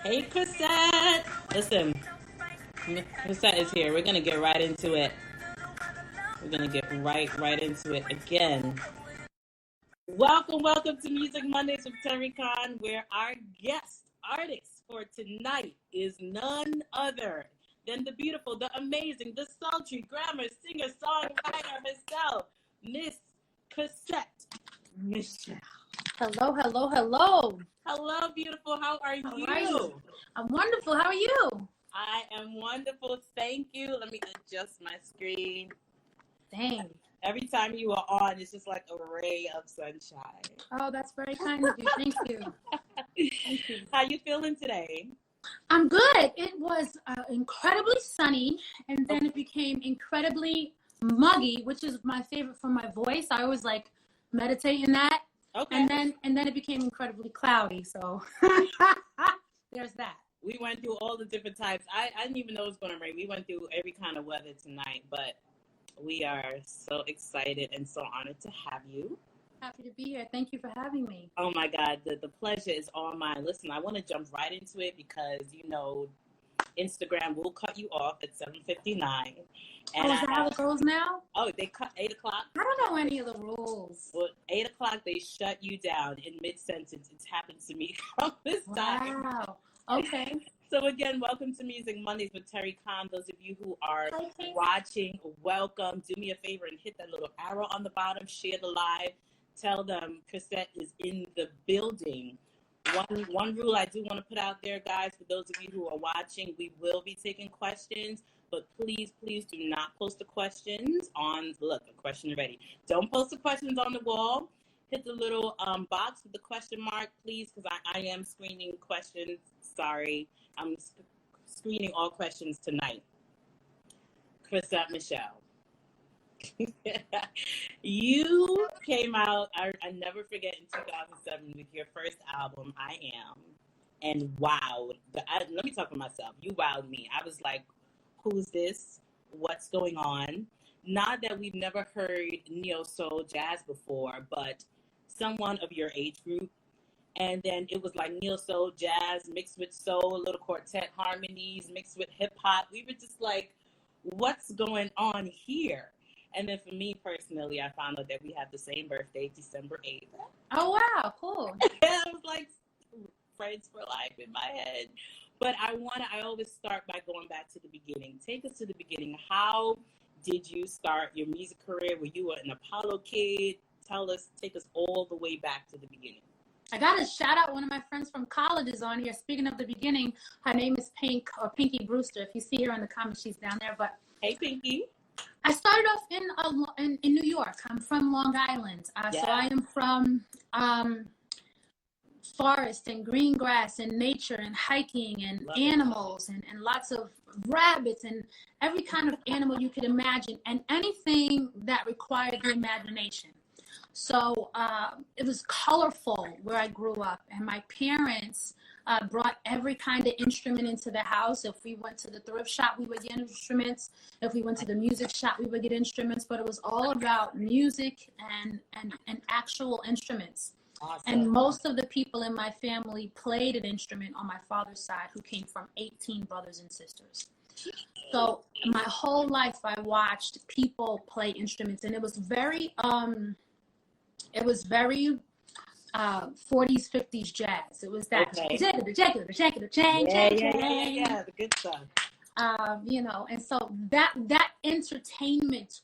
Hey, Chrisette. Listen, Chrisette is here. We're gonna get right into it. We're gonna get right into it again. Welcome to Music Mondays with Terry Khan, where our guest artist for tonight is none other than the beautiful, the amazing, the sultry grammar singer songwriter herself, Miss Chrisette Michelle. Hello. Hello, beautiful. How are How you? are you? I'm wonderful. How are you? I am wonderful. Thank you. Let me adjust my screen. Dang. Every time you are on, it's just like a ray of sunshine. Oh, that's very kind of you. Thank you. Thank you. How you feeling today? I'm good. It was incredibly sunny, and then it became incredibly muggy, which is my favorite for my voice. I always like meditate in that. Okay. And then it became incredibly cloudy. So there's that. We went through all the different types. I didn't even know it was going to rain. We went through every kind of weather tonight, but we are so excited and so honored to have you. Happy to be here. Thank you for having me. Oh my God, the pleasure is all mine. Listen, I want to jump right into it because, you know, Instagram will cut you off at 7:59. And is that how it goes now? Oh, they cut 8 o'clock? I don't know any of the rules. Well, 8 o'clock, they shut you down in mid-sentence. It's happened to me this time. Wow. Okay. So again, welcome to Music Mondays with Terry Khan. Those of you who are watching, welcome. Do me a favor and hit that little arrow on the bottom. Share the live. Tell them Chrisette is in the building. One rule I do want to put out there, guys, for those of you who are watching, we will be taking questions, but please do not post the questions on, look, a question ready. Don't post the questions on the wall. Hit the little box with the question mark, please, because I am screening questions. Sorry, I'm screening all questions tonight. Chrisette Michelle. You came out, I never forget, in 2007 with your first album, I Am, and wowed. Let me talk for myself. You wowed me. I was like, who's this? What's going on? Not that we've never heard neo-soul jazz before, but someone of your age group. And then it was like neo-soul jazz mixed with soul, little quartet harmonies mixed with hip-hop. We were just like, what's going on here? And then for me personally, I found out that we have the same birthday, December 8th. Oh, wow. Cool. I was like, friends for life in my head. But I always start by going back to the beginning. Take us to the beginning. How did you start your music career? Were you an Apollo kid? Take us all the way back to the beginning. I got to shout out one of my friends from college is on here. Speaking of the beginning, her name is Pinky Brewster. If you see her in the comments, she's down there. But hey, Pinky. I started off in New York. I'm from Long Island. So I am from forest and green grass and nature and hiking and animals and lots of rabbits and every kind of animal you could imagine and anything that required the imagination. So it was colorful where I grew up, and my parents brought every kind of instrument into the house. If we went to the thrift shop, we would get instruments. If we went to the music shop, we would get instruments. But it was all about music and actual instruments. Awesome. And most of the people in my family played an instrument on my father's side, who came from 18 brothers and sisters. So my whole life, I watched people play instruments, and it was very 40s, 50s jazz. It was that the good stuff. And so that entertainment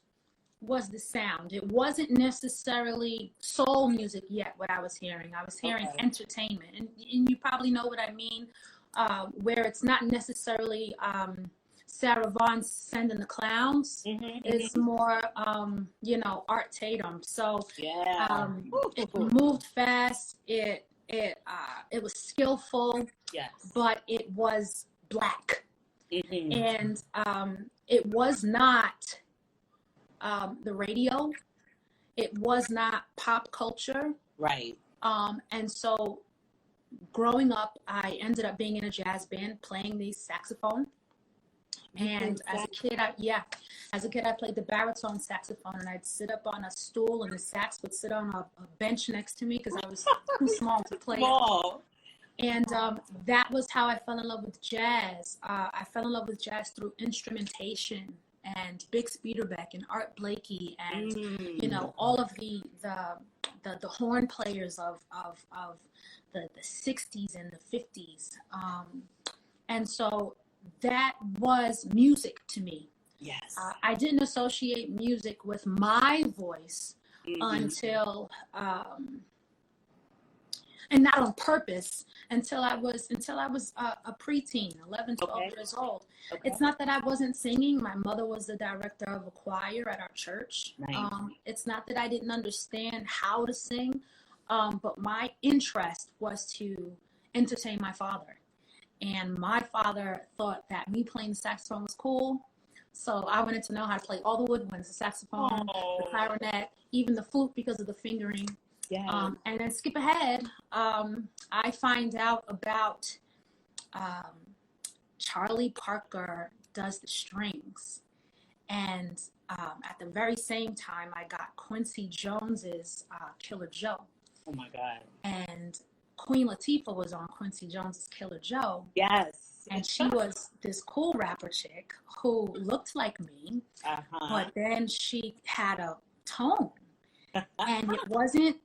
was the sound. It wasn't necessarily soul music yet. What I was hearing entertainment, and you probably know what I mean. Where it's not necessarily Sarah Vaughan sending the clowns. It's more, Art Tatum. So it moved fast. It was skillful. Yes. But it was black, and it was not the radio. It was not pop culture. Right. And so, growing up, I ended up being in a jazz band playing the saxophone. And as a kid, I played the baritone saxophone, and I'd sit up on a stool, and the sax would sit on a bench next to me because I was too small to play. Small. And that was how I fell in love with jazz. I fell in love with jazz through instrumentation and Bix Beiderbecke and Art Blakey and you know, all of the horn players of the 60s and the 50s. And so that was music to me. Yes. I didn't associate music with my voice until and not on purpose until I was a preteen, 11, 12 years old. It's not that I wasn't singing. My mother was the director of a choir at our church. Nice. It's not that I didn't understand how to sing, but my interest was to entertain my father. And my father thought that me playing the saxophone was cool. So I wanted to know how to play all the woodwinds, the saxophone, the clarinet, even the flute because of the fingering. Yeah. And then skip ahead, I find out about Charlie Parker does the strings. And at the very same time, I got Quincy Jones's Killer Joe. Oh, my God. And Queen Latifah was on Quincy Jones's Killer Joe. Yes. And she was this cool rapper chick who looked like me, but then she had a tone. And it wasn't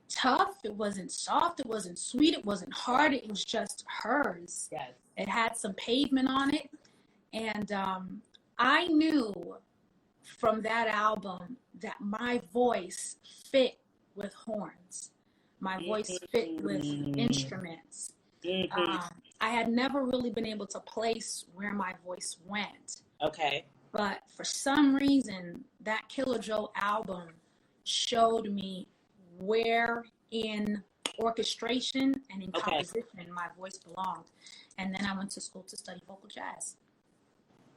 tough, it wasn't soft, it wasn't sweet, it wasn't hard, it was just hers. Yes. It had some pavement on it. And I knew from that album that my voice fit with horns. My voice fit with instruments. I had never really been able to place where my voice went. Okay. But for some reason, that Killer Joe album showed me where in orchestration and in composition my voice belonged. And then I went to school to study vocal jazz.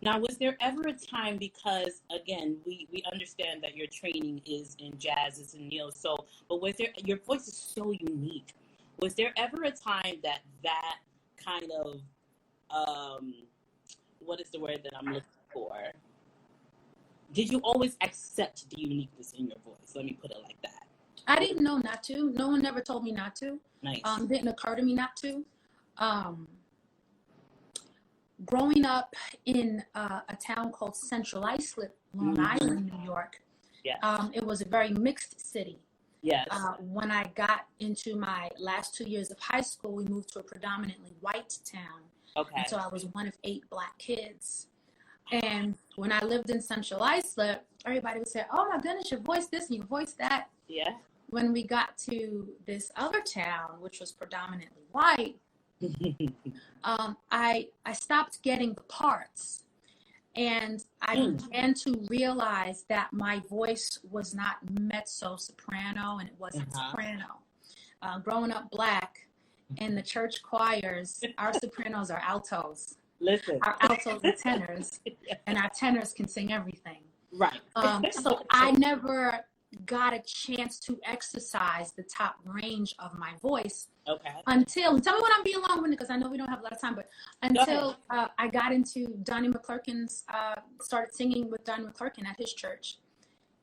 Now, was there ever a time, because again, we understand that your training is in jazz, is in neo soul, but was there, your voice is so unique. Was there ever a time that kind of, what is the word that I'm looking for? Did you always accept the uniqueness in your voice? Let me put it like that. I didn't know not to. No one ever told me not to. Nice. Didn't occur to me not to. Growing up in a town called Central Islip, Long Island, New York, it was a very mixed city. Yes. When I got into my last 2 years of high school, we moved to a predominantly white town. Okay. And so I was one of 8 Black kids. And when I lived in Central Islip, everybody would say, "Oh my goodness, your voice this and your voice that." Yeah. When we got to this other town, which was predominantly white, I stopped getting the parts, and I began to realize that my voice was not mezzo soprano and it wasn't soprano. Growing up Black in the church choirs, our sopranos are altos. Listen, our altos are tenors, and our tenors can sing everything. Right. So I never got a chance to exercise the top range of my voice until, tell me when I'm being long-winded because I know we don't have a lot of time, but until I got into Donnie McClurkin's, started singing with Donnie McClurkin at his church.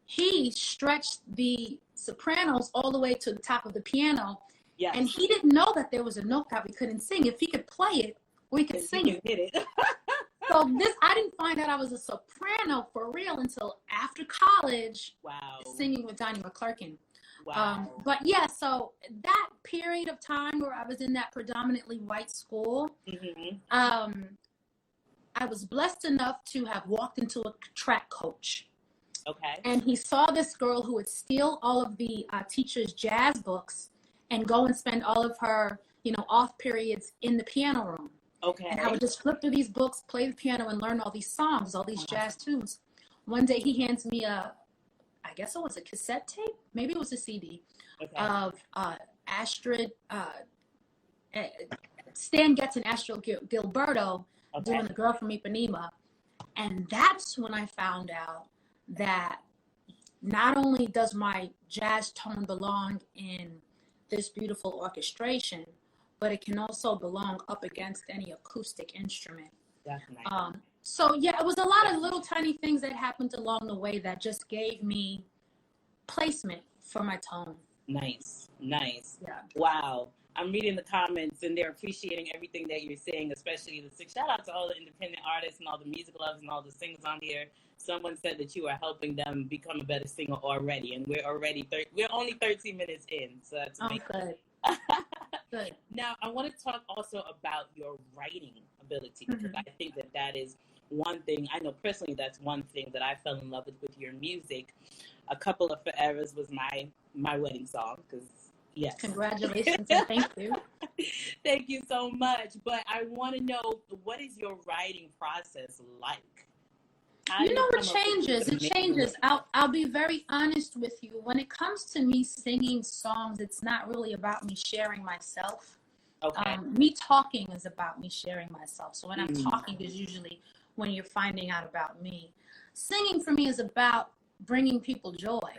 He stretched the sopranos all the way to the top of the piano, and he didn't know that there was a note that we couldn't sing. If he could play it, we could sing it. Hit it. So I didn't find out I was a soprano for real until after college. Wow. Singing with Donnie McClurkin. Wow. But yeah, so that period of time where I was in that predominantly white school, I was blessed enough to have walked into a track coach. Okay. And he saw this girl who would steal all of the teacher's jazz books and go and spend all of her, off periods in the piano room. Okay. And I would just flip through these books, play the piano, and learn all these songs, all these jazz tunes. One day he hands me I guess it was a cassette tape, maybe it was a CD, of Astrid, Stan Getz and Astrid Gilberto doing The Girl from Ipanema. And that's when I found out that not only does my jazz tone belong in this beautiful orchestration, but it can also belong up against any acoustic instrument. Definitely. So yeah, it was a lot of little tiny things that happened along the way that just gave me placement for my tone. Nice. Yeah. Wow. I'm reading the comments and they're appreciating everything that you're saying, especially the six. Shout out to all the independent artists and all the music lovers and all the singers on here. Someone said that you are helping them become a better singer already, and we're only 13 minutes in, so that's amazing. Good. Good. Now, I want to talk also about your writing ability, because I think that is one thing. I know personally that's one thing that I fell in love with your music. A Couple of Forevers was my wedding song, because yes. Congratulations and thank you. Thank you so much. But I want to know, what is your writing process like? You know, it changes. It changes. I'll be very honest with you. When it comes to me singing songs, it's not really about me sharing myself. Okay. Me talking is about me sharing myself. So when I'm talking is usually when you're finding out about me. Singing for me is about bringing people joy.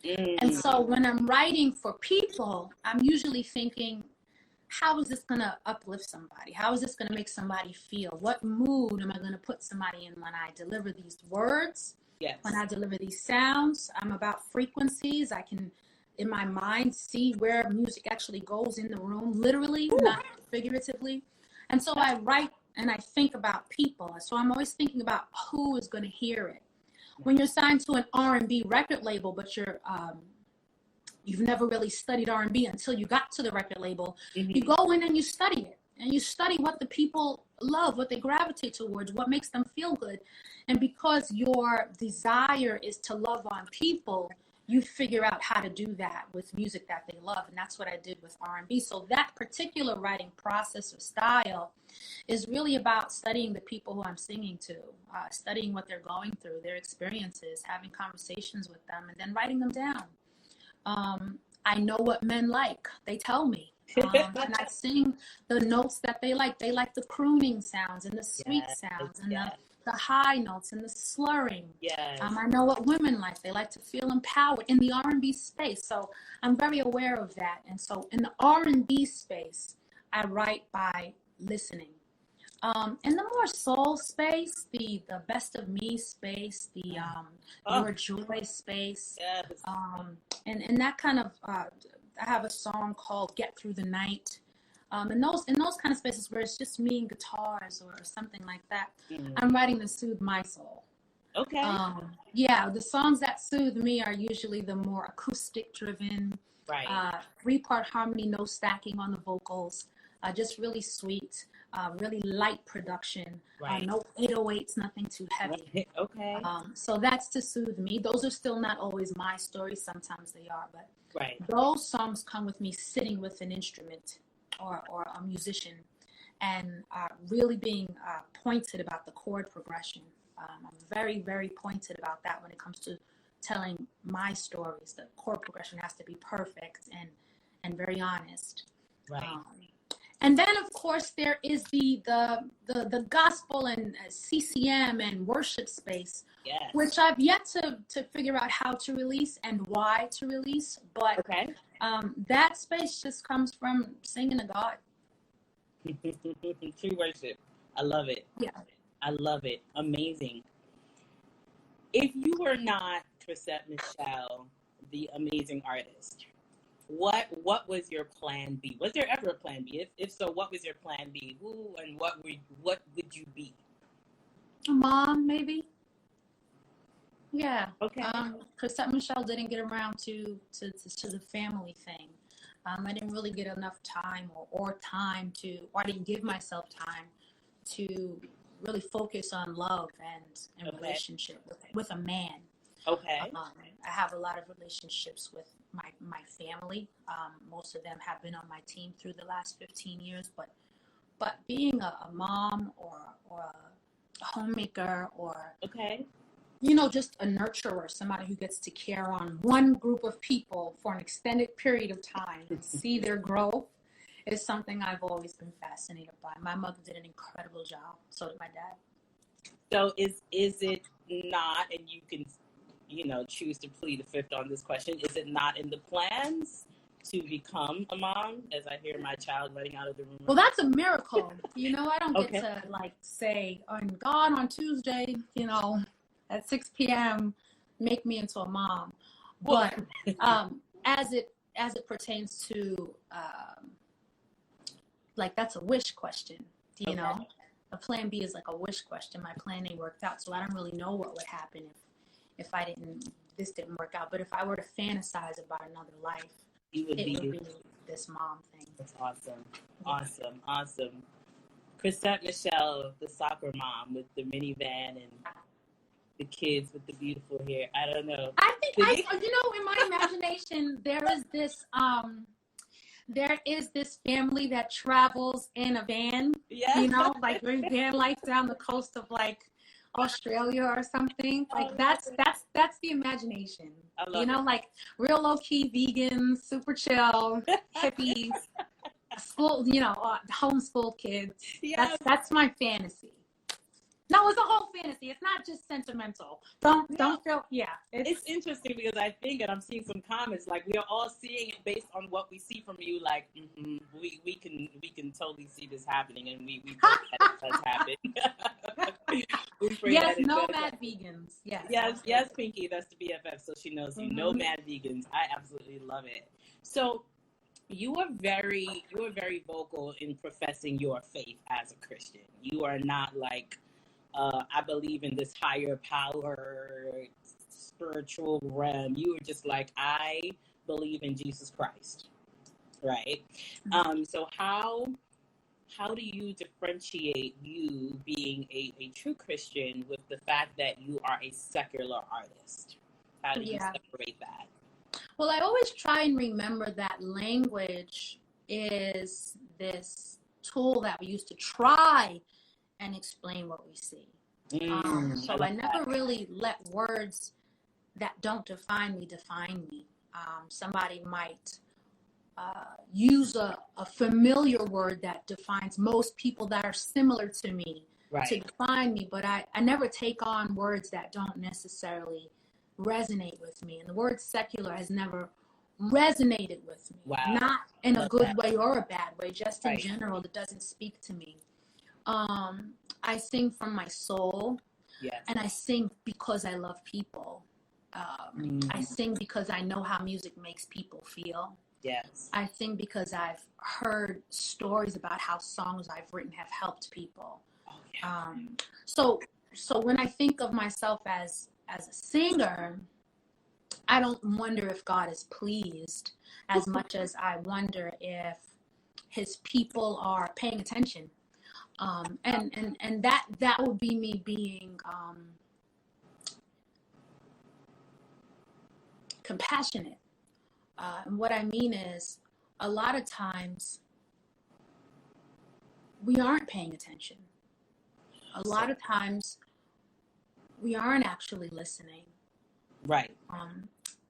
And so when I'm writing for people, I'm usually thinking, how is this going to uplift somebody? How is this going to make somebody feel? What mood am I going to put somebody in when I deliver these words? Yes. When I deliver these sounds? I'm about frequencies. I can, in my mind, see where music actually goes in the room, literally, not figuratively. And so I write and I think about people. So I'm always thinking about who is going to hear it. When you're signed to an R&B record label, but you've never really studied R&B until you got to the record label, you go in and you study it. And you study what the people love, what they gravitate towards, what makes them feel good. And because your desire is to love on people, you figure out how to do that with music that they love. And that's what I did with R&B. So that particular writing process or style is really about studying the people who I'm singing to, studying what they're going through, their experiences, having conversations with them, and then writing them down. I know what men like. They tell me. And I sing the notes that they like. They like the crooning sounds and the sweet sounds and the high notes and the slurring. Yes. I know what women like. They like to feel empowered in the R&B space. So I'm very aware of that. And so in the R&B space, I write by listening. In the more soul space, the best of me space, the your joy space, and that kind of, I have a song called "Get Through the Night." In those kind of spaces where it's just me and guitars or something like that, I'm writing to soothe my soul. Okay. Yeah, the songs that soothe me are usually the more acoustic driven, right? 3-part harmony, no stacking on the vocals, just really sweet. Really light production, no 808s, nothing too heavy. Okay. So that's to soothe me. Those are still not always my stories. Sometimes they are, but those songs come with me sitting with an instrument or a musician and really being pointed about the chord progression. I'm very, very pointed about that when it comes to telling my stories. The chord progression has to be perfect and very honest. Right. And then, of course, there is the gospel and CCM and worship space, which I've yet to figure out how to release and why to release. But that space just comes from singing to God. True worship. I love it. Yeah. I love it. Amazing. If you were not Chrisette Michelle, the amazing artist, what was your plan B? Was there ever a plan B? If so, what was your plan B? Who and what would you be? A mom, maybe. Yeah. Okay. Chrisette Michelle didn't get around to the family thing. I didn't really get enough time or I didn't give myself time to really focus on love and relationship with a man. Okay. I have a lot of relationships with my family. Most of them have been on my team through the last 15 years, but being a mom or a homemaker or just a nurturer, somebody who gets to care on one group of people for an extended period of time and see their growth is something I've always been fascinated by. My mother did an incredible job. So did my dad. So is it not, and you can choose to plead the fifth on this question, is it not in the plans to become a mom, as I hear my child running out of the room? Well, that's a miracle. I don't get to say, on God, on Tuesday, at 6 p.m., make me into a mom. But as it pertains to like that's a wish question, you know. A plan B is like a wish question. My plan A worked out, so I don't really know what would happen if this didn't work out. But if I were to fantasize about another life, it would be this mom thing. That's awesome. Awesome. Chrisette Michelle, the soccer mom with the minivan and the kids with the beautiful hair. I don't know. I think in my imagination there is this family that travels in a van. Yeah. You know, like van life down the coast of like Australia or something. Like that's the imagination. I love it. Like real low key vegans, super chill, hippies, school, homeschool kids. Yes. That's my fantasy. No, it's a whole fantasy. It's not just sentimental. Don't feel. Yeah, it's interesting because I think, and I'm seeing some comments like we are all seeing it based on what we see from you. Like we can totally see this happening, and we pray that it does happen. Yes, nomad vegans. Yes, Pinky. That's the BFF, so she knows you. Nomad vegans. I absolutely love it. So you are very vocal in professing your faith as a Christian. You are not like. I believe in this higher power, spiritual realm. You were just like, I believe in Jesus Christ, right? So how do you differentiate you being a true Christian with the fact that you are a secular artist? How do you separate that? Well, I always try and remember that language is this tool that we use to try and explain what we see. So I never really let words that don't define me define me. Somebody might use a familiar word that defines most people that are similar to me to define me, but I never take on words that don't necessarily resonate with me. And the word secular has never resonated with me. Wow. Not in a good way or a bad way, just in general, it doesn't speak to me. I sing from my soul, and I sing because I love people. I sing because I know how music makes people feel. Yes. I sing because I've heard stories about how songs I've written have helped people. Oh, yeah. So when I think of myself as a singer, I don't wonder if God is pleased as much as I wonder if his people are paying attention. And that would be me being compassionate. And what I mean is, a lot of times we aren't paying attention. A lot of times we aren't actually listening. Right.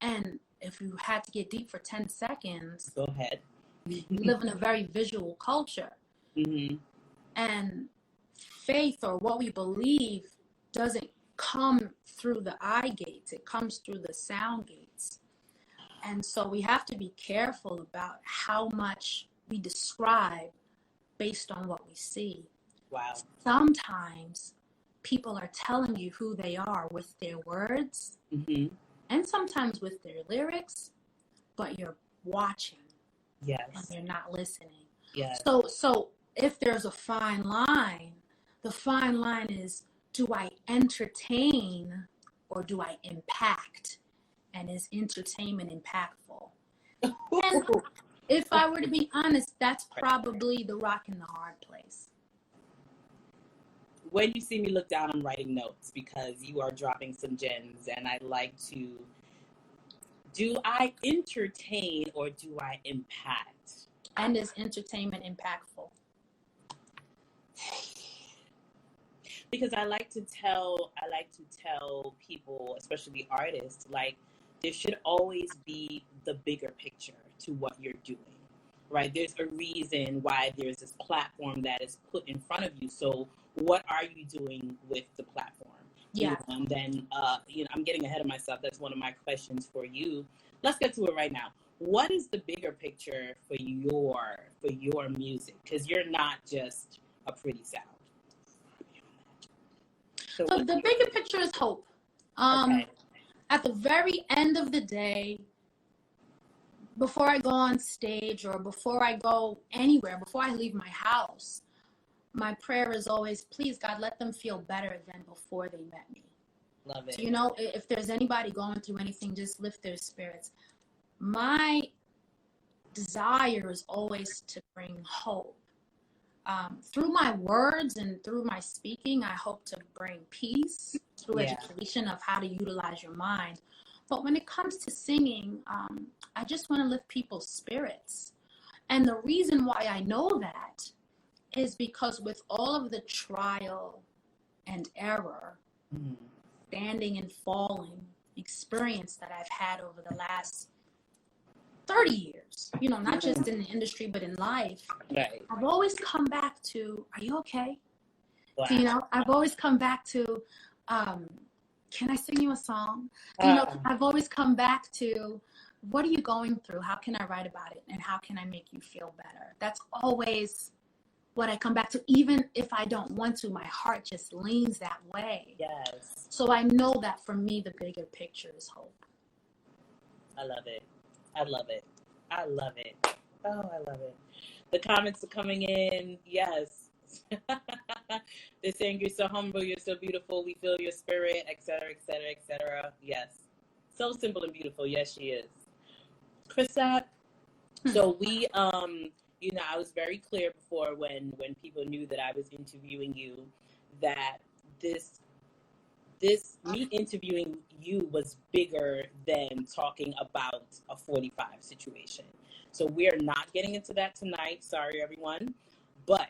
And if you had to get deep for 10 seconds, go ahead. We live in a very visual culture. Mm-hmm. And faith, or what we believe, doesn't come through the eye gates. It comes through the sound gates. And so we have to be careful about how much we describe based on what we see. Wow. Sometimes people are telling you who they are with their words, and sometimes with their lyrics, but you're watching. Yes. And you're not listening. Yes. So if there's a fine line, the fine line is, do I entertain or do I impact? And is entertainment impactful? And if I were to be honest, that's probably the rock and the hard place. When you see me look down, I'm writing notes because you are dropping some gems, and I like to, do I entertain or do I impact? And is entertainment impactful? Because I like to tell people, especially artists, like, there should always be the bigger picture to what you're doing, right? There's a reason why there's this platform that is put in front of you. So what are you doing with the platform? Yeah. And then, I'm getting ahead of myself. That's one of my questions for you. Let's get to it right now. What is the bigger picture for your music? Because you're not just a pretty sound. So the bigger picture is hope. Okay. At the very end of the day, before I go on stage or before I go anywhere, before I leave my house, my prayer is always, please, God, let them feel better than before they met me. Love it. So, you know, if there's anybody going through anything, just lift their spirits. My desire is always to bring hope. Through my words and through my speaking, I hope to bring peace through education of how to utilize your mind. But when it comes to singing, I just want to lift people's spirits. And the reason why I know that is because with all of the trial and error, standing and falling experience that I've had over the last 30 years, you know, not just in the industry, but in life, right. I've always come back to, are you okay? Wow. You know, I've always come back to, can I sing you a song? You know, I've always come back to, what are you going through? How can I write about it? And how can I make you feel better? That's always what I come back to. Even if I don't want to, my heart just leans that way. Yes. So I know that for me, the bigger picture is hope. I love it. I love it. I love it. Oh, I love it. The comments are coming in. Yes. They're saying you're so humble, you're so beautiful, we feel your spirit, etc., etc., etc. Yes. So simple and beautiful. Yes, she is. Chrisette, so we, you know, I was very clear before when people knew that I was interviewing you that me interviewing you was bigger than talking about a 45 situation. So we're not getting into that tonight. Sorry, everyone. But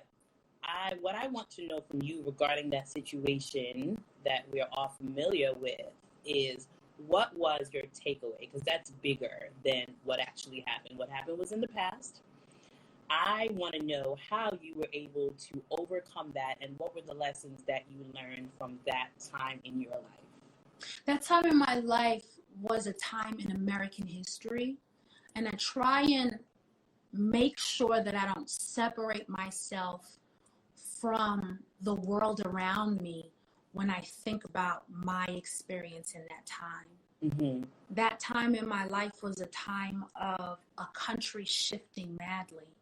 what I want to know from you regarding that situation that we're all familiar with is, what was your takeaway? Because that's bigger than what actually happened. What happened was in the past. I want to know how you were able to overcome that and what were the lessons that you learned from that time in your life. That time in my life was a time in American history, and I try and make sure that I don't separate myself from the world around me when I think about my experience in that time. Mm-hmm. That time in my life was a time of a country shifting madly,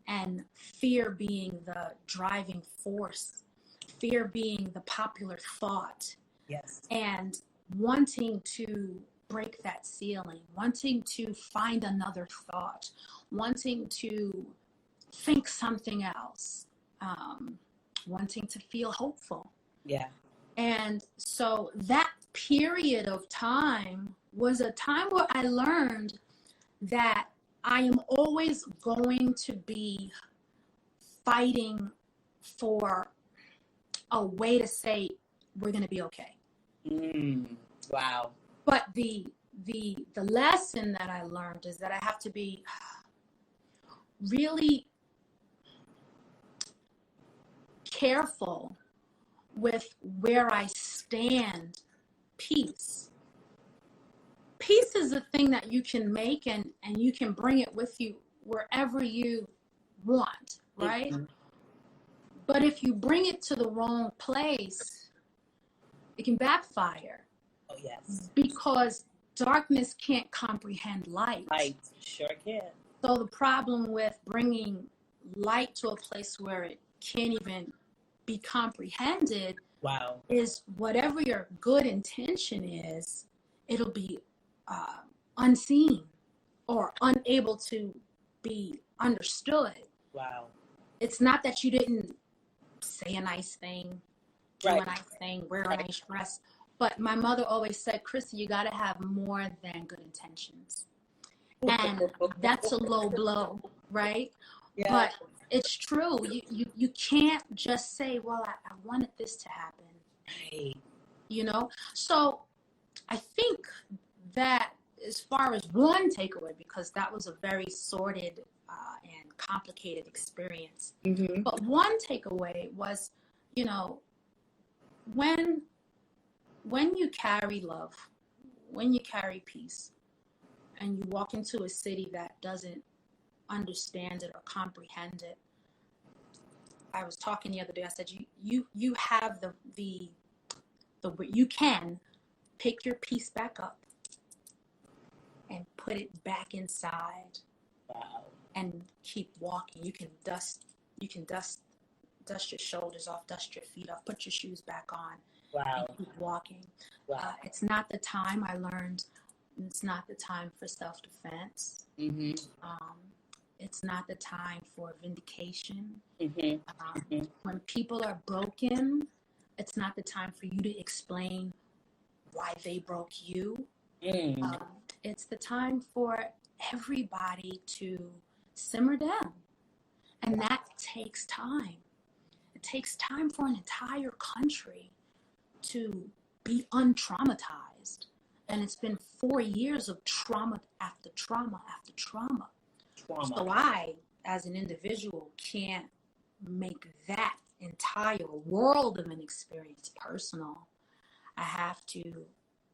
and fear being the driving force, fear being the popular thought. Yes. And wanting to break that ceiling, wanting to find another thought, wanting to think something else, wanting to feel hopeful. Yeah. And so that period of time was a time where I learned that I am always going to be fighting for a way to say we're going to be okay. Wow. But the lesson that I learned is that I have to be really careful with where I stand. Peace is a thing that you can make and you can bring it with you wherever you want, right? Mm-hmm. But if you bring it to the wrong place, it can backfire. Oh, yes. Because darkness can't comprehend light. Light sure can. So the problem with bringing light to a place where it can't even be comprehended, wow, is whatever your good intention is, it'll be unseen or unable to be understood. Wow. It's not that you didn't say a nice thing, do a nice thing, wear a nice dress. But my mother always said, Chrissy, you got to have more than good intentions. And that's a low blow, right? Yeah. But it's true. You can't just say, well, I wanted this to happen. Right. You know? So I think that as far as one takeaway, because that was a very sordid and complicated experience. Mm-hmm. But one takeaway was, you know, when you carry love, when you carry peace, and you walk into a city that doesn't understand it or comprehend it. I was talking the other day, I said, you have the you can pick your peace back up and put it back inside. Wow. And keep walking. You can dust your shoulders off, dust your feet off, put your shoes back on. Wow. And keep walking. Wow. It's not the time, I learned, it's not the time for self-defense. Mm-hmm. It's not the time for vindication. Mm-hmm. When people are broken, it's not the time for you to explain why they broke you. It's the time for everybody to simmer down. And that takes time. It takes time for an entire country to be untraumatized. And it's been 4 years of trauma after trauma after trauma. So I, as an individual, can't make that entire world of an experience personal. I have to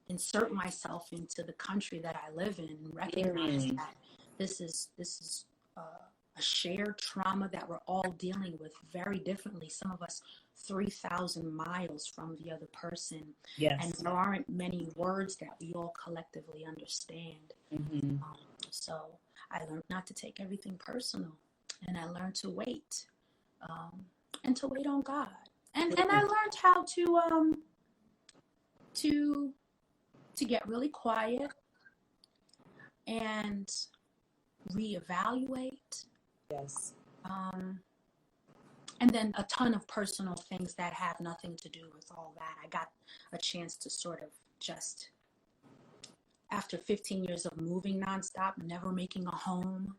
insert myself into the country that I live in and recognize that this is a shared trauma that we're all dealing with very differently. Some of us 3,000 miles from the other person. Yes. And there aren't many words that we all collectively understand. So I learned not to take everything personal, and I learned to wait, and to wait on God. And I learned how to get really quiet and reevaluate. Yes. And then a ton of personal things that have nothing to do with all that. I got a chance to sort of just, after 15 years of moving nonstop, never making a home,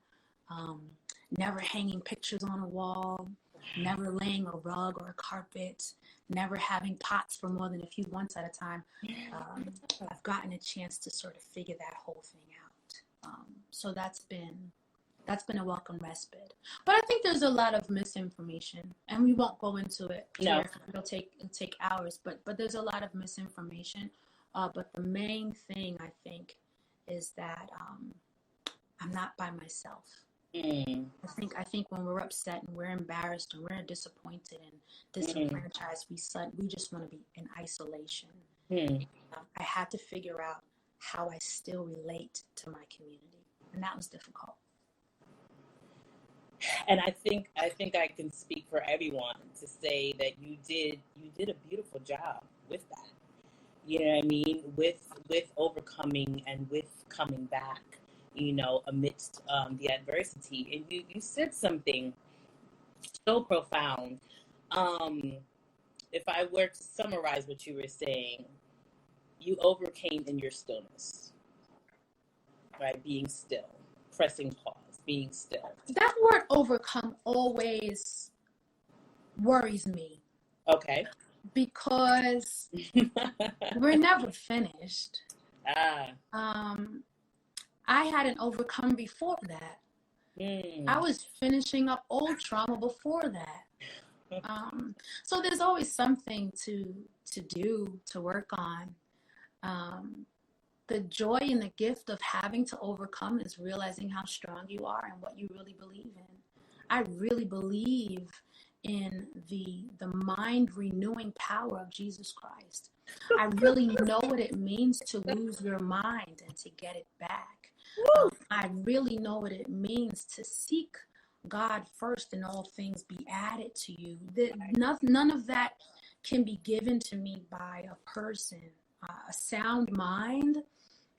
never hanging pictures on a wall, never laying a rug or a carpet, never having pots for more than a few months at a time. I've gotten a chance to sort of figure that whole thing out. So that's been a welcome respite. But I think there's a lot of misinformation, and we won't go into it. No. It'll take hours, but there's a lot of misinformation. But the main thing, I think, is that I'm not by myself. I think when we're upset and we're embarrassed and we're disappointed and disenfranchised, we just want to be in isolation. I had to figure out how I still relate to my community, and that was difficult. And I think I can speak for everyone to say that you did a beautiful job with that. You know what I mean? With overcoming and with coming back, amidst the adversity. And you said something so profound. If I were to summarize what you were saying, you overcame in your stillness, right? Being still, pressing pause, being still. That word overcome always worries me. Okay. Because we're never finished. I hadn't overcome before that. I was finishing up old trauma before that. So there's always something to do, to work on. The joy and the gift of having to overcome is realizing how strong you are and what you really believe in. I really believe in the mind renewing power of Jesus Christ. I really know what it means to lose your mind and to get it back. I really know what it means to seek God first and all things be added to you. None of that can be given to me by a person. A sound mind,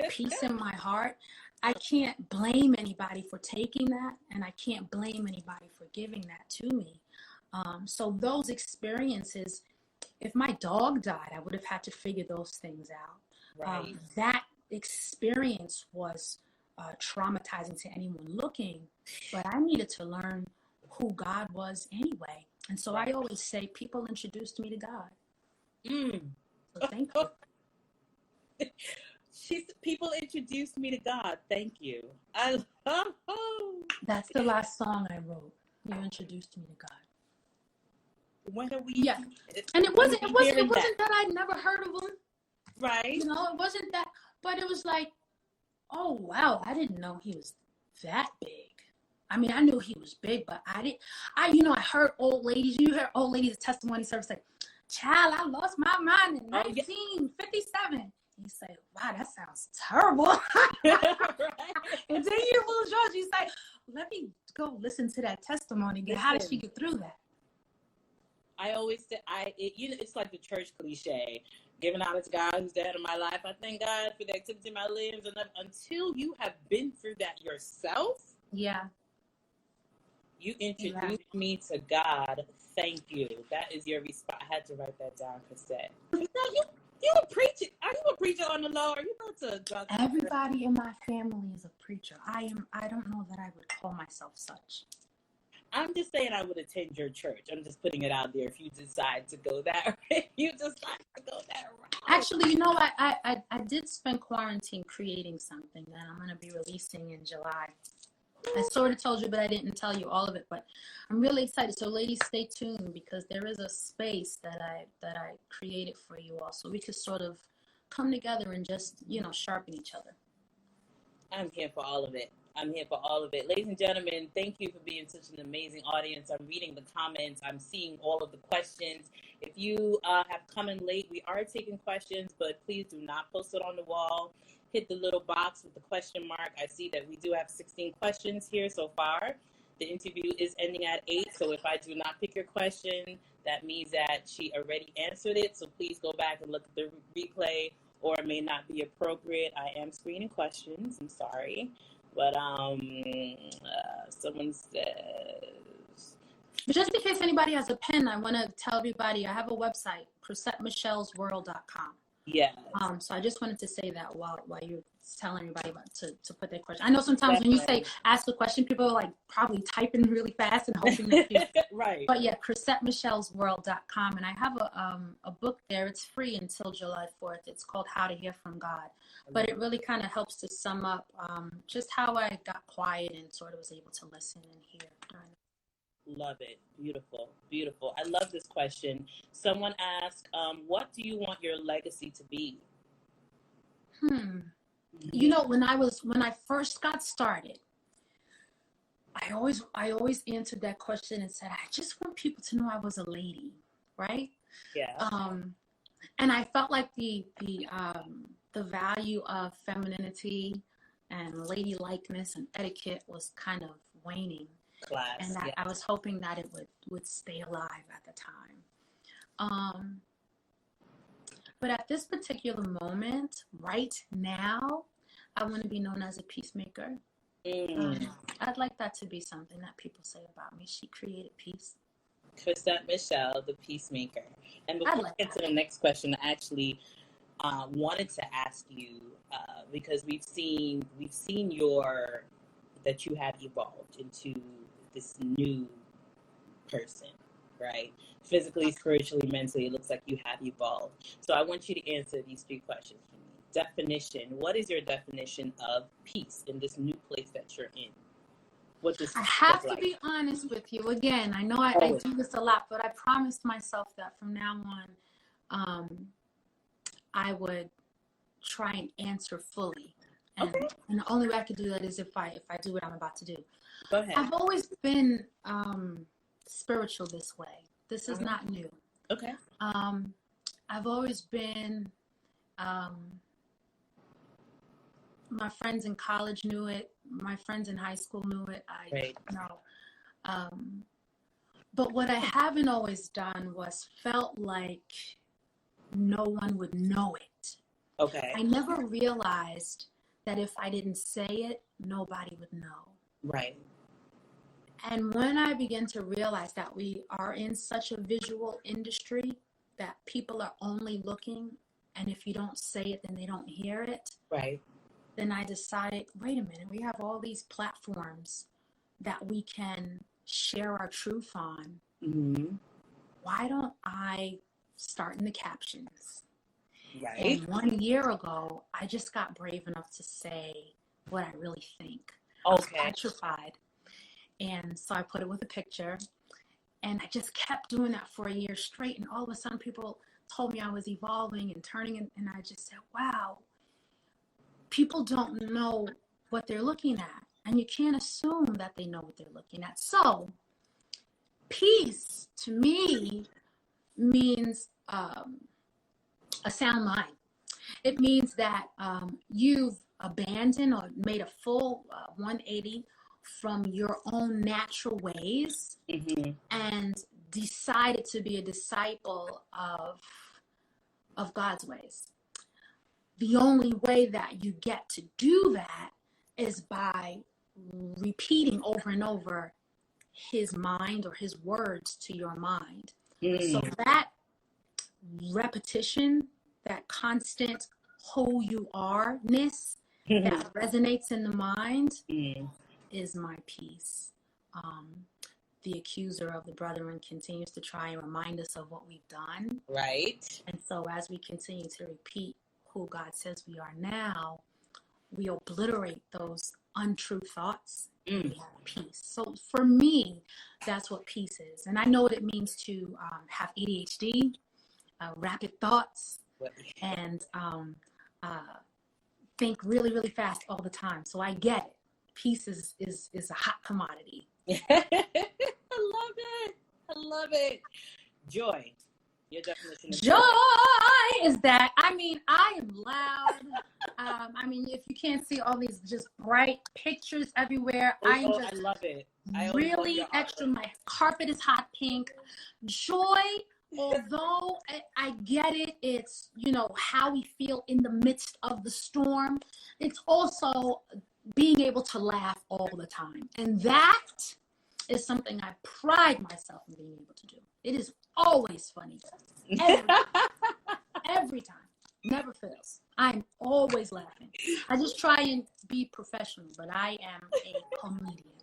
peace in my heart. I can't blame anybody for taking that, and I can't blame anybody for giving that to me. So those experiences, if my dog died, I would have had to figure those things out. Right. That experience was traumatizing to anyone looking, but I needed to learn who God was anyway. And so I always say, people introduced me to God. So thank you. People introduced me to God. Thank you. That's the last song I wrote. You introduced me to God. When are we? Yeah, and it wasn't that I'd never heard of him. Right. It wasn't that, but it was like, oh wow, I didn't know he was that big. I mean, I knew he was big, but I heard old ladies. You hear old ladies' testimony service like, "Child, I lost my mind in 1957." You say, wow, that sounds terrible. And then you lose yours. You say, let me go listen to that testimony again. How did she get through that? I always say, it's like the church cliche, giving honor to God who's the head of my life. I thank God for the activity of my limbs. And until you have been through that yourself, you introduced me to God. Thank you. That is your response. I had to write that down, Chrisette. You a preacher? Are you a preacher on the low? Are you about to? Everybody in my family is a preacher. I don't know that I would call myself such. I'm just saying I would attend your church. I'm just putting it out there. If you decide to go that way, Actually, you know what? I did spend quarantine creating something that I'm going to be releasing in July. I sort of told you, but I didn't tell you all of it. But I'm really excited. So, ladies, stay tuned because there is a space that I created for you all, so we could sort of come together and just sharpen each other. I'm here for all of it. Ladies and gentlemen, thank you for being such an amazing audience. I'm reading the comments. I'm seeing all of the questions. If you have come in late, we are taking questions, but please do not post it on the wall. Hit the little box with the question mark. I see that we do have 16 questions here so far. The interview is ending at 8, so if I do not pick your question, that means that she already answered it. So please go back and look at the replay, or it may not be appropriate. I am screening questions. I'm sorry. But someone says... Just in case anybody has a pen, I want to tell everybody I have a website, ChrisetteMichellesWorld.com. Yes. So I just wanted to say that while you're telling everybody about to put their question. I know sometimes when you say ask a question, people are like probably typing really fast and hoping that you right. But yeah, ChrisetteMichellesWorld.com, and I have a book there. It's free until July 4th. It's called How to Hear from God. But it really kind of helps to sum up just how I got quiet and sort of was able to listen and hear. Love it. Beautiful. Beautiful. I love this question. Someone asked, what do you want your legacy to be? You know, when I first got started, I always answered that question and said, I just want people to know I was a lady, right? Yeah. And I felt like the value of femininity and ladylikenesss and etiquette was kind of waning. Class, and that I was hoping that it would stay alive at the time. But at this particular moment, right now, I want to be known as a peacemaker. I'd like that to be something that people say about me. She created peace. Chrisette Michelle, the peacemaker. And before we get to the next question, I actually wanted to ask you because we've seen that you have evolved into this new person, right? Physically, spiritually, mentally, it looks like you have evolved. So I want you to answer these 3 questions for me. Definition. What is your definition of peace in this new place that you're in? What does I have to be honest with you. Again, I know I do this a lot, but I promised myself that from now on, I would try and answer fully. And the only way I could do that is if I do what I'm about to do. Go ahead. I've always been spiritual this way. This is not new. Okay. I've always been, my friends in college knew it. My friends in high school knew it. But what I haven't always done was felt like no one would know it. Okay. I never realized that if I didn't say it, nobody would know. Right. And when I began to realize that we are in such a visual industry that people are only looking, and if you don't say it, then they don't hear it. Right. Then I decided, wait a minute, we have all these platforms that we can share our truth on. Mm-hmm. Why don't I start in the captions? Right. And 1 year ago, I just got brave enough to say what I really think. Okay. I was petrified. And so I put it with a picture. And I just kept doing that for a year straight. And all of a sudden, people told me I was evolving and turning. And I just said, wow, people don't know what they're looking at. And you can't assume that they know what they're looking at. So peace to me means a sound mind. It means that you've abandoned or made a full 180 from your own natural ways and decided to be a disciple of God's ways. The only way that you get to do that is by repeating over and over his mind or his words to your mind. So that repetition, that constant who you are-ness that resonates in the mind is my peace. The accuser of the brethren continues to try and remind us of what we've done. Right. And so as we continue to repeat who God says we are now, we obliterate those untrue thoughts and we have peace. So for me, that's what peace is. And I know what it means to have ADHD, rapid thoughts, and think really, really fast all the time. So I get it. Peace is a hot commodity. I love it. Joy. Your definition of joy is that, I am loud. If you can't see all these just bright pictures everywhere, I love it. I really extra. My carpet is hot pink. Joy, although I get it, it's, how we feel in the midst of the storm. It's also being able to laugh all the time. And that is something I pride myself in being able to do. It is always funny. Every time. Never fails. I'm always laughing. I just try and be professional, but I am a comedian.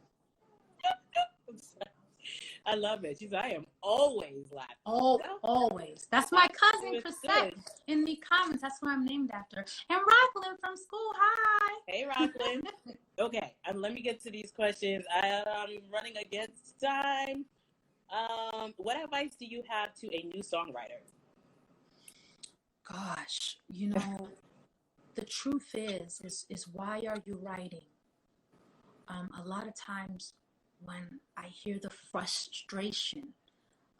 I love it. She's I am always laughing. Always. That's my cousin, Chrisette, in the comments. That's who I'm named after. And Rocklyn from school. Hi. Hey, Rocklyn. Okay, let me get to these questions. I'm running against time. What advice do you have to a new songwriter? Gosh, the truth is why are you writing? A lot of times when I hear the frustration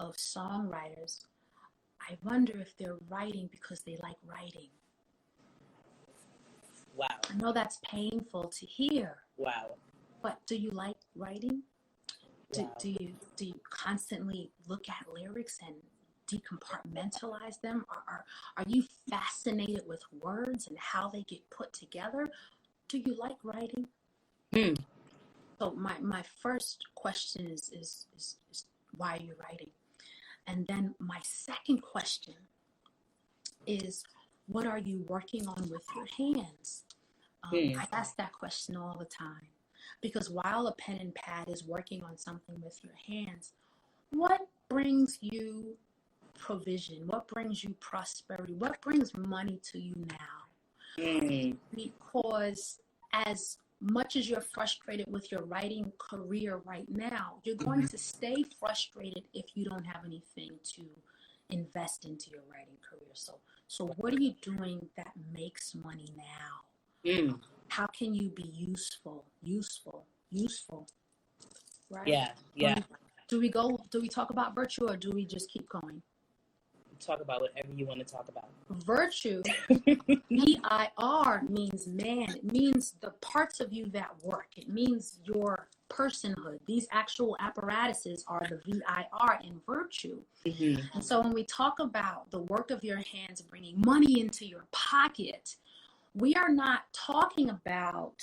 of songwriters, I wonder if they're writing because they like writing. Wow. I know that's painful to hear. Wow. But do you like writing? Wow. Do you constantly look at lyrics and decompartmentalize them? Are you fascinated with words and how they get put together? Do you like writing? So my first question is why are you writing? And then my second question is, what are you working on with your hands? I ask that question all the time, because while a pen and pad is working on something with your hands, what brings you provision? What brings you prosperity? What brings money to you now? Because as much as you're frustrated with your writing career right now, you're going to stay frustrated if you don't have anything to invest into your writing career. So what are you doing that makes money now? How can you be useful? Right? Yeah. Do we talk about virtue, or do we just keep going? Talk about whatever you want to talk about. Virtue, VIR, means man. It means the parts of you that work. It means your personhood. These actual apparatuses are the VIR in virtue. And so when we talk about the work of your hands bringing money into your pocket, we are not talking about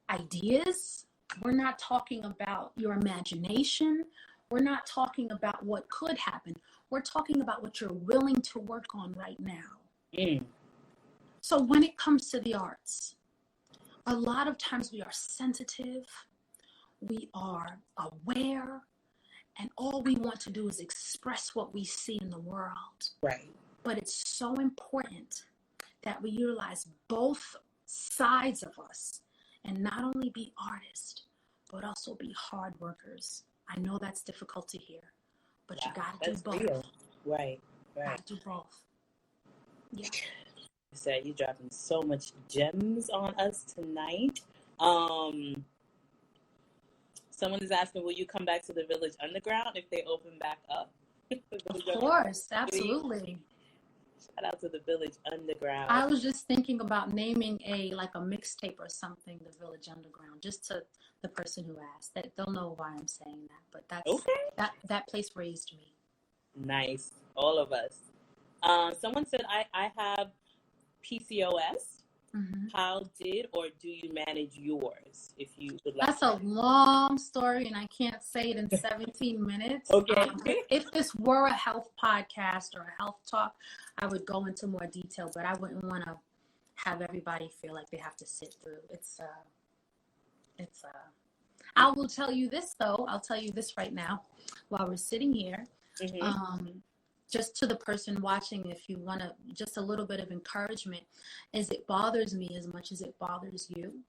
ideas. We're not talking about your imagination. We're not talking about what could happen. We're talking about what you're willing to work on right now. So when it comes to the arts, a lot of times we are sensitive, we are aware, and all we want to do is express what we see in the world. Right. But it's so important that we utilize both sides of us and not only be artists, but also be hard workers. I know that's difficult to hear, but you gotta do both. Real. Right. Gotta do both. Yeah. You said you're dropping so much gems on us tonight. Someone is asking, will you come back to the Village Underground if they open back up? Of course, absolutely. Shout out to the Village Underground. I was just thinking about naming a mixtape or something, the Village Underground, just to the person who asked. That they'll know why I'm saying that. But that's okay. that place raised me. Nice. All of us. Someone said I have PCOS. Mm-hmm. How did or do you manage yours? If you would like. That's a long story, and I can't say it in 17 minutes. Okay. If this were a health podcast or a health talk, I would go into more detail, but I wouldn't want to have everybody feel like they have to sit through. I will tell you this, though. I'll tell you this right now while we're sitting here. Mm-hmm. Just to the person watching, if you want to, just a little bit of encouragement, is it bothers me as much as it bothers you.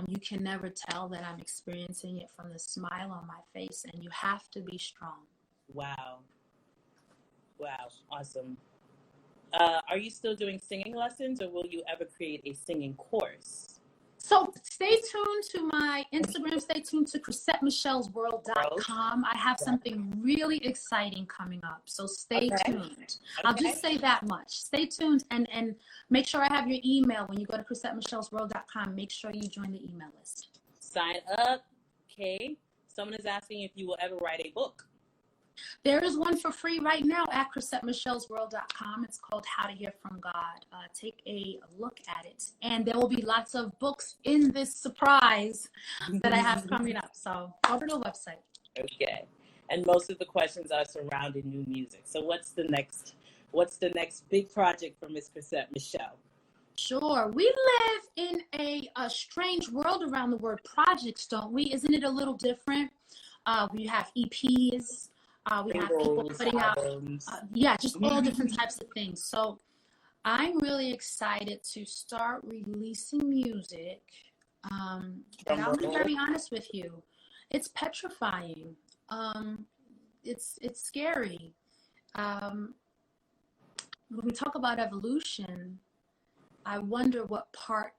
You can never tell that I'm experiencing it from the smile on my face, and you have to be strong. Wow. Awesome. Are you still doing singing lessons, or will you ever create a singing course? So stay tuned to my Instagram. Stay tuned to ChrisetteMichellesWorld.com. I have something really exciting coming up. So stay tuned. I'll just say that much. Stay tuned and make sure I have your email when you go to ChrisetteMichellesWorld.com. Make sure you join the email list. Sign up. Okay. Someone is asking if you will ever write a book. There is one for free right now at ChrisetteMichellesWorld.com. It's called How to Hear from God. Take a look at it. And there will be lots of books in this surprise that I have coming up. So over to the website. Okay. And most of the questions are surrounding new music. So what's the next big project for Miss Chrisette Michelle? Sure. We live in a strange world around the word projects, don't we? Isn't it a little different? We have EPs. We have people putting out, just all different types of things. So I'm really excited to start releasing music. But I'll be very honest with you. It's petrifying. It's scary. When we talk about evolution, I wonder what part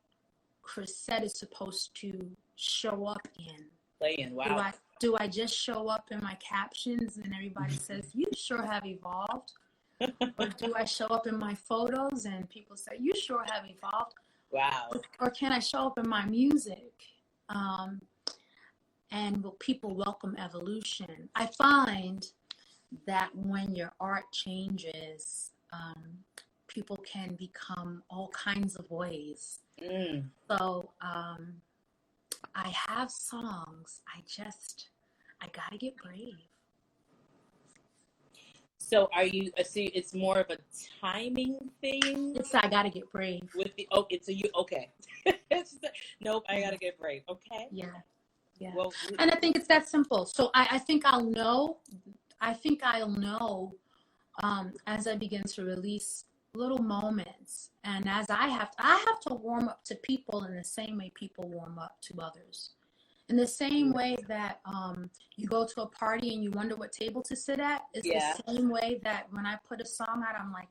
Chrisette is supposed to show up in. Play in, wow. Do I just show up in my captions and everybody says, you sure have evolved? Or do I show up in my photos and people say, you sure have evolved? Wow. Or can I show up in my music? And will people welcome evolution? I find that when your art changes, people can become all kinds of ways. So, I have songs. I gotta get brave. So are you, see, it's more of a timing thing? I gotta get brave. Okay. Nope, I gotta get brave. Okay. Yeah. Well, and I think it's that simple. So I think I'll know as I begin to release little moments, and as I have to warm up to people in the same way people warm up to others, in the same way that you go to a party and you wonder what table to sit at. It's the same way that when I put a song out, I'm like,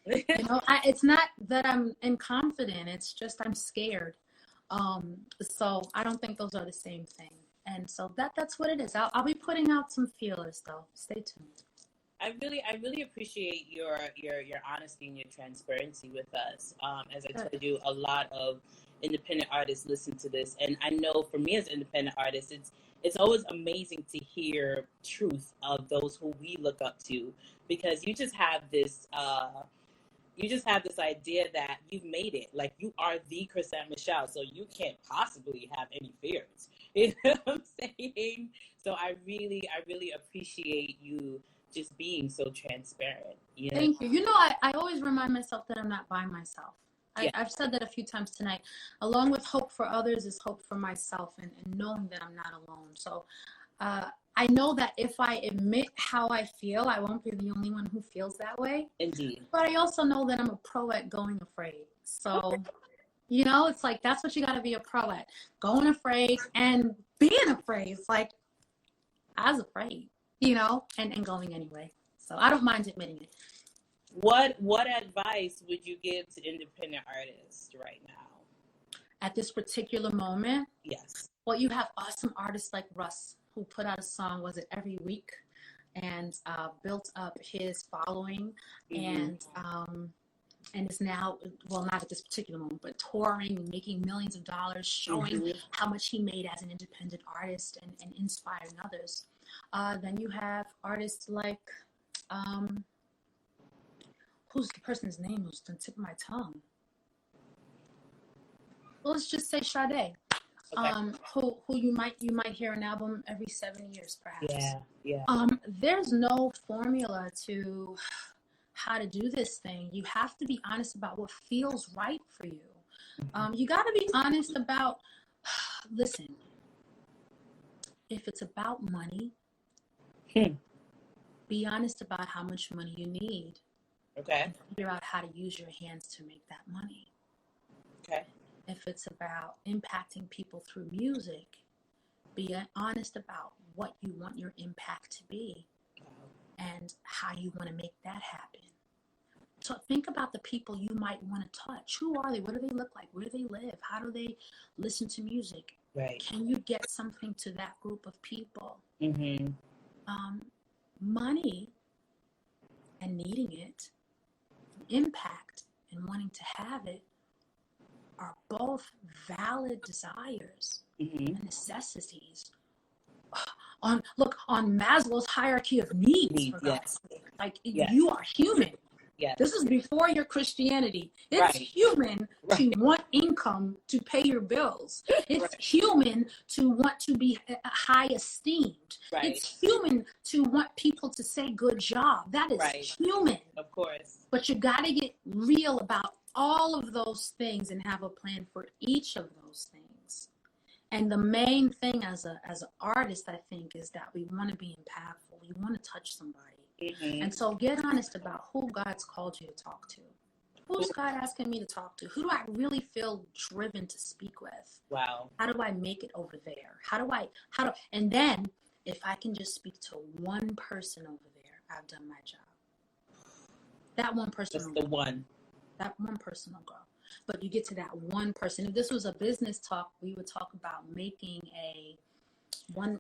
it's not that I'm inconfident, it's just I'm scared. So I don't think those are the same thing, and so that's what it is. I'll be putting out some feelers though. Stay tuned. I really appreciate your honesty and your transparency with us. As I told you, a lot of independent artists listen to this, and I know for me as an independent artist, it's always amazing to hear truth of those who we look up to, because you just have this idea that you've made it, like you are the Chrisette Michelle, so you can't possibly have any fears. You know what I'm saying? So I really appreciate you just being so transparent. You know? Thank you. I always remind myself that I'm not by myself. I've said that a few times tonight. Along with hope for others is hope for myself, and knowing that I'm not alone. So I know that if I admit how I feel, I won't be the only one who feels that way. Indeed. But I also know that I'm a pro at going afraid. So, it's like, that's what you got to be a pro at. Going afraid and being afraid. It's like, I was afraid. And going anyway. So I don't mind admitting it. What advice would you give to independent artists right now? At this particular moment? Yes. Well, you have awesome artists like Russ, who put out a song, was it every week? and built up his following, and is now, well, not at this particular moment, but touring, making millions of dollars, showing how much he made as an independent artist and inspiring others. Then you have artists like, who's the person's name who's on the tip of my tongue? Well, let's just say Sade. Okay. Who you might hear an album every 7 years, perhaps. Yeah. There's no formula to how to do this thing. You have to be honest about what feels right for you. You got to be honest about, listen, if it's about money, be honest about how much money you need. Okay. And figure out how to use your hands to make that money. Okay. If it's about impacting people through music, be honest about what you want your impact to be and how you want to make that happen. So think about the people you might want to touch. Who are they? What do they look like? Where do they live? How do they listen to music? Right. Can you get something to that group of people? Money and needing it, impact and wanting to have it, are both valid desires and necessities. On Maslow's hierarchy of needs, for God's sake. Like, you are human. Yes. This is before your Christianity. It's human to want income to pay your bills. It's human to want to be high esteemed. It's human to want people to say good job. That is human. Of course. But you got to get real about all of those things and have a plan for each of those things. And the main thing as an artist, I think, is that we want to be impactful. We want to touch somebody. And so get honest about who God's called you to talk to. Who's God asking me to talk to? Who do I really feel driven to speak with? Wow. How do I make it over there? And then if I can just speak to one person over there, I've done my job. That one person. That's the one. That one person will go. But you get to that one person. If this was a business talk, we would talk about making a one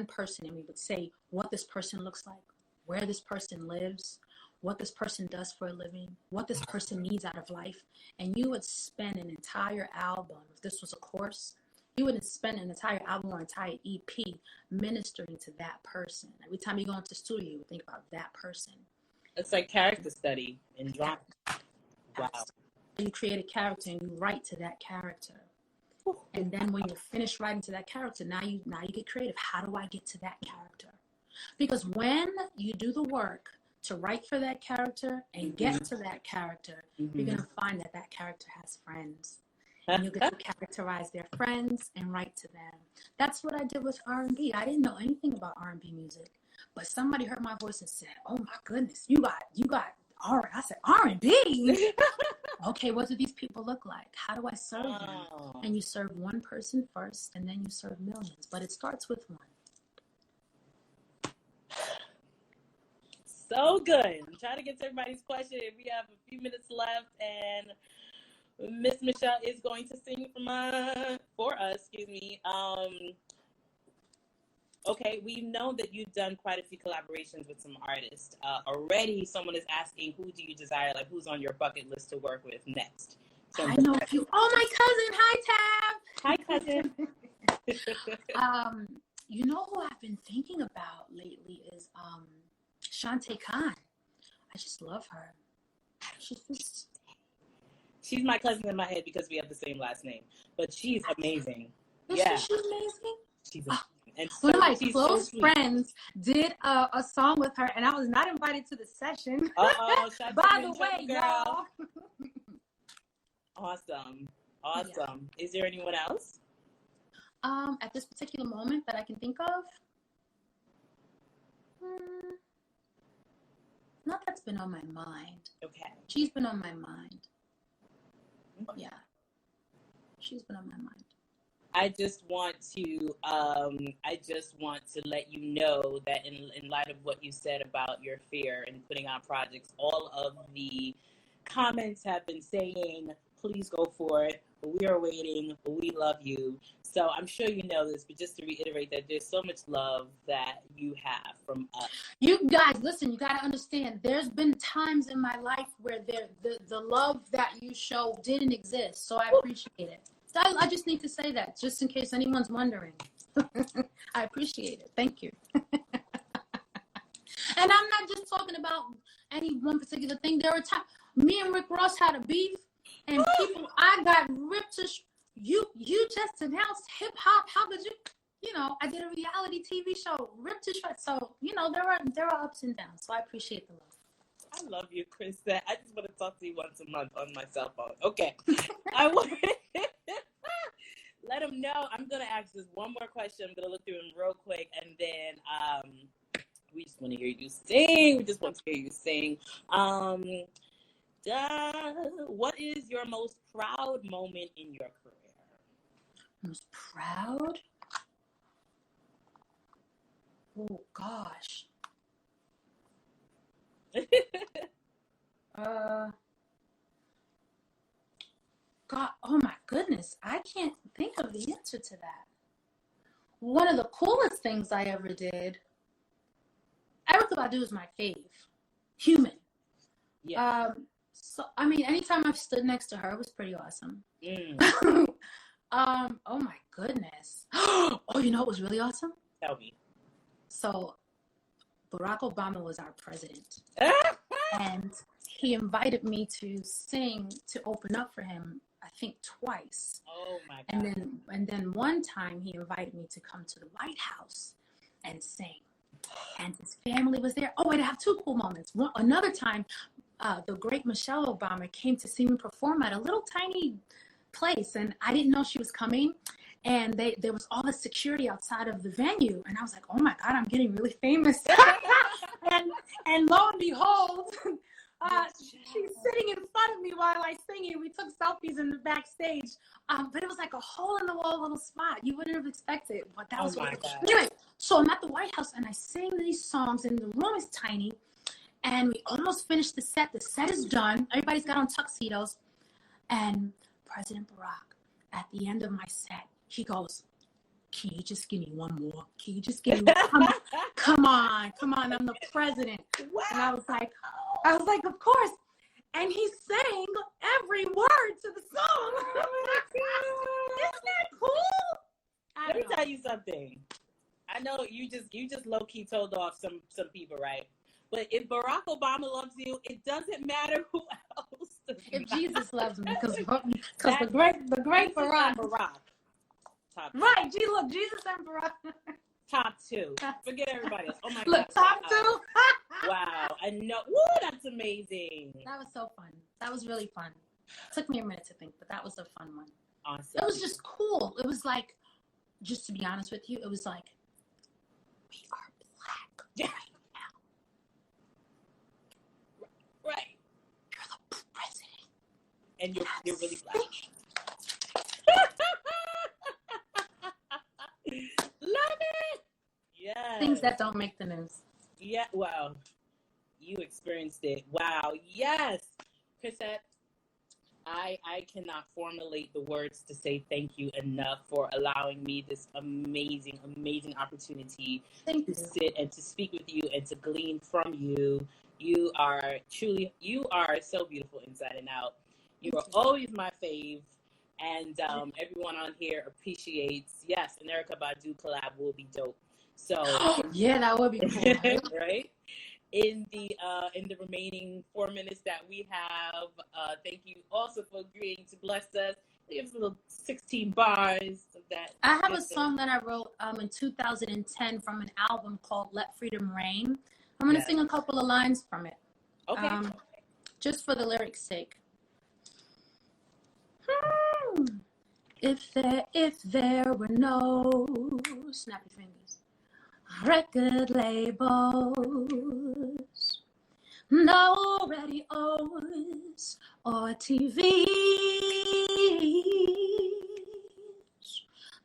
person, and we would say what this person looks like, where this person lives, what this person does for a living, what this person needs out of life. And you would spend an entire album, if this was a course, you wouldn't spend an entire album or entire EP ministering to that person. Every time you go into the studio, you would think about that person. It's like character study in drama. Wow. You create a character and you write to that character. And then when you're finished writing to that character, now you get creative. How do I get to that character? Because when you do the work to write for that character and get to that character, you're going to find that that character has friends. And you get to characterize their friends and write to them. That's what I did with R&B. I didn't know anything about R&B music. But somebody heard my voice and said, "Oh my goodness, you got R." I said, "R&B? Okay, what do these people look like? How do I serve them?" And you serve one person first, and then you serve millions. But it starts with one. So good. I'm trying to get to everybody's question. We have a few minutes left, and Miss Michelle is going to sing for us. Okay, we know that you've done quite a few collaborations with some artists. Already, someone is asking, who do you desire, like who's on your bucket list to work with next? So I know a few. Oh, my cousin. Hi, Tab. Hi, cousin. You know who I've been thinking about lately is Shantae Khan. I just love her. She's my cousin in my head because we have the same last name. But she's amazing. She's amazing? She's amazing. And one of my close friends did a song with her, and I was not invited to the session. By the way, y'all. Awesome. Yeah. Is there anyone else? At this particular moment that I can think of? Not that's been on my mind. Okay. She's been on my mind. Yeah. She's been on my mind. I just want to let you know that in light of what you said about your fear in putting out projects, all of the comments have been saying, please go for it. We are waiting. We love you. So I'm sure you know this, but just to reiterate that there's so much love that you have from us? You guys, listen, you got to understand, there's been times in my life where the love that you show didn't exist. So I appreciate it. So I just need to say that, just in case anyone's wondering. I appreciate it. Thank you. And I'm not just talking about any one particular thing. There were times, me and Rick Ross had a beef, and people, I got ripped to, you just announced hip hop. How could you? You know, I did a reality TV show, ripped to shreds. So, you know, there are ups and downs. So I appreciate the love. I love you, Chrisette. I just want to talk to you once a month on my cell phone. Okay. I want let them know. I'm going to ask just one more question. I'm going to look through them real quick, and then we just want to hear you sing. We just want to hear you sing. What is your most proud moment in your career? Most proud? Oh gosh. God, oh my goodness. I can't think of the answer to that. One of the coolest things I ever did, Erykah Badu is my fave. Human. Yeah. So I mean, anytime I've stood next to her, it was pretty awesome. Oh my goodness. Oh, you know what was really awesome? Tell me. So Barack Obama was our president. And he invited me to sing, to open up for him, I think twice. Oh my God. And then one time he invited me to come to the White House and sing. And his family was there. Oh, wait, I have two cool moments. Another time, the great Michelle Obama came to see me perform at a little tiny place, and I didn't know she was coming. And there was all the security outside of the venue, and I was like, "Oh my God, I'm getting really famous!" and lo and behold, she's sitting in front of me while I singing. We took selfies in the backstage, but it was like a hole in the wall little spot. You wouldn't have expected, but that was what. Anyway, so I'm at the White House and I sing these songs, and the room is tiny, and we almost finished the set. The set is done. Everybody's got on tuxedos, and President Barack, at the end of my set, he goes, "Can you just give me one more? Can you just give me come on, I'm the president." Wow. And I was like, of course. And he sang every word to the song. Isn't that cool? Let me tell you something. I know you just low key told off some people, right? But if Barack Obama loves you, it doesn't matter who else. If Jesus loves me, because the great Barack. Top right, look, Jesus and Barack. Top two. Forget everybody else. Oh my God. Look, top two. Wow. I know. Woo, that's amazing. That was so fun. That was really fun. It took me a minute to think, but that was a fun one. Awesome. It was just cool. It was like, just to be honest with you, it was like, we are black right now. Right. You're the president. And you're really black. Love it. Yeah. Things that don't make the news. Yeah. Wow. You experienced it. Wow. Yes. Chrisette, I cannot formulate the words to say thank you enough for allowing me this amazing, amazing opportunity to sit and to speak with you and to glean from you. You are so beautiful inside and out. You are always my fave. And everyone on here appreciates, yes, an Erykah Badu collab will be dope. So yeah, that would be cool. Right? In the remaining 4 minutes that we have, thank you also for agreeing to bless us. Give us a little 16 bars of that. I have a song that I wrote in 2010 from an album called Let Freedom Reign. I'm going to sing a couple of lines from it. Okay. Just for the lyrics' sake. If there were no snappy fingers, record labels, no radios or TVs,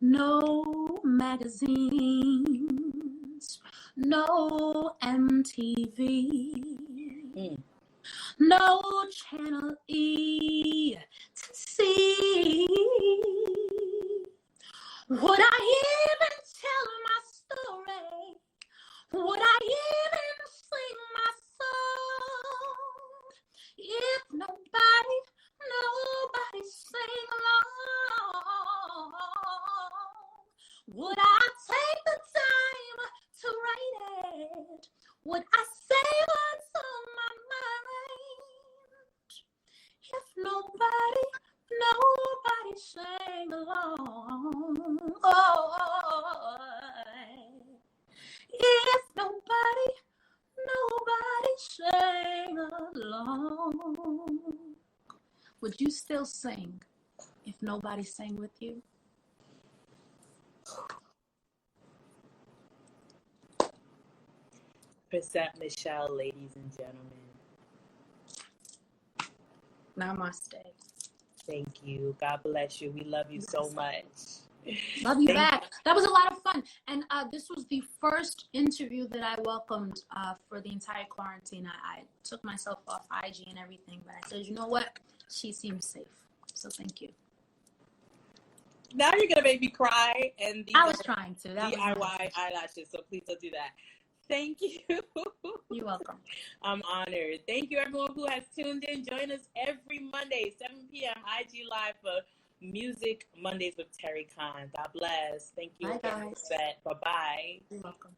no magazines, no MTV, no Channel E to see. Would I even tell my story? still sing if nobody sang with you? Chrisette Michelle, ladies and gentlemen. Namaste. Thank you. God bless you. We love you so much. Love you back. That was a lot of fun. And this was the first interview that I welcomed for the entire quarantine. I took myself off IG and everything, but I said, you know what? She seems safe. So thank you. Now you're going to make me cry. And I was trying to. That DIY was eyelashes, so please don't do that. Thank you. You're welcome. I'm honored. Thank you, everyone who has tuned in. Join us every Monday, 7 p.m. IG Live for Music Mondays with Terry Khan. God bless. Thank you. Bye, guys. Bye-bye. You're welcome.